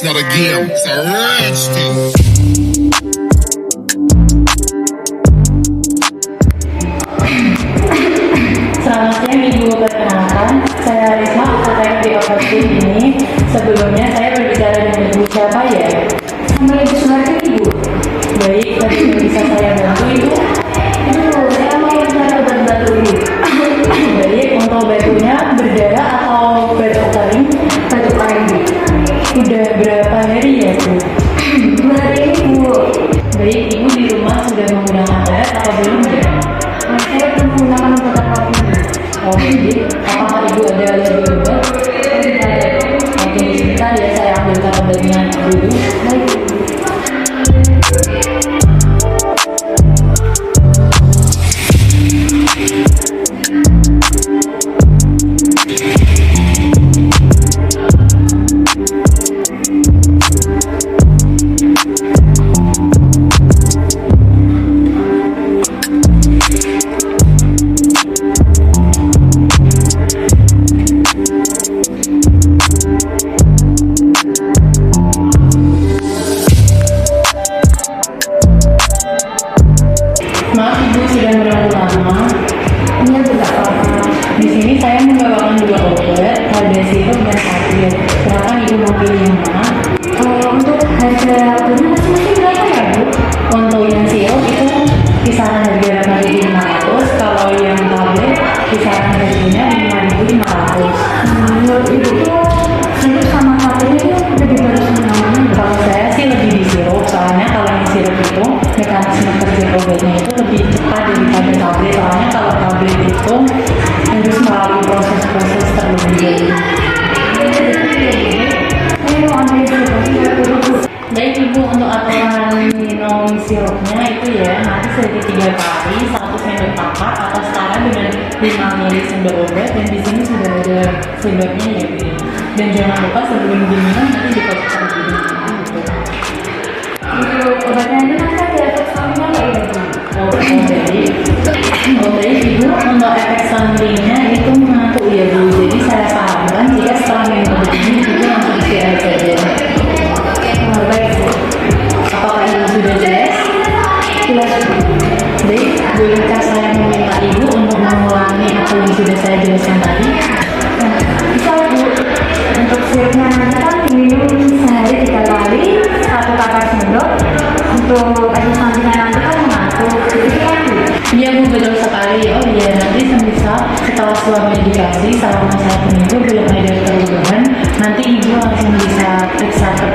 It's not a game, it's a rich thing. Selamat siang Ibu, perkenalkan saya Risma, saya di OPT ini. Sebelumnya saya berbicara dengan Ibu siapa ya? Sama Ibu Sumarti, Ibu. Baik, tadi bisa saya bantu Ibu? Ibu, saya mau bicara batu Ibu. Baik, untuk batunya berdarah atau batu kering? Batu kering, Bu. Udah berapa hari ya Bu? 2 hari ini, Bu. Baik, Ibu di rumah sudah menggunakan obat atau belum ya? Saya belum menggunakan obat apapun, Bu. Oh, baik. Apakah Ibu ada alergi obat? Tidak ada. Oke, sebentar ya saya ambilkan obatnya dulu. Baik, Bu. Maaf Ibu sudah menunggu lama. Ini tidak apa-apa. Di sini saya membawakan 2 obat, ada sirup dan tablet. Silakan Ibu mau pilih yang mana? Untuk harga obatnya masing-masing berapa ya, Bu? Untuk yang sirup itu kisaran harga 8.500, kalau yang tablet kisaran harganya 5.500. Menurut Ibu tuh sirup sama tabletnya itu lebih bagus mana? Kalau saya sih lebih di sirup, soalnya kalau yang sirup itu mekanisme kerja obatnya itu lebih cepat daripada tablet. Soalnya kalau tablet itu harus melalui proses-proses terlebih dahulu. Saya mau ambil sirup, Bu. Baik Ibu, untuk aturan minum sirupnya itu ya nanti sehari 3 kali 1 sendok makan atau setara dengan 5 ml sendok obat, dan di sini sudah ada sendoknya ya Bu. Dan jangan lupa sebelum diminum nanti dikocok terlebih dahulu gitu. Untuk obatnya itu nanti ada efek sampingnya nggak ya, Bu? Baik Ibu, untuk efek sampingnya itu mengatur ya Bu. Jadi saya sarankan jika setelah minum obat ini Ibu langsung istirahat saja. Baik, Bu. Apakah Ibu sudah jelas? Jelas, Bu. Baik, bolehkah saya meminta Ibu untuk mengulangi apa yang sudah saya jelaskan tadi? Nah, bisa, Bu. Untuk sirupnya nanti kan diminum sehari 3 kali 1 kakak sendok. Untuk efek sampingnya nanti kan mengatur. Jadi kan, Bu. Iya Bu, betul sekali. Oh iya, nanti setelah suami dikasih selama 1 minggu belum ada perubahan, nanti Ibu langsung bisa periksa ke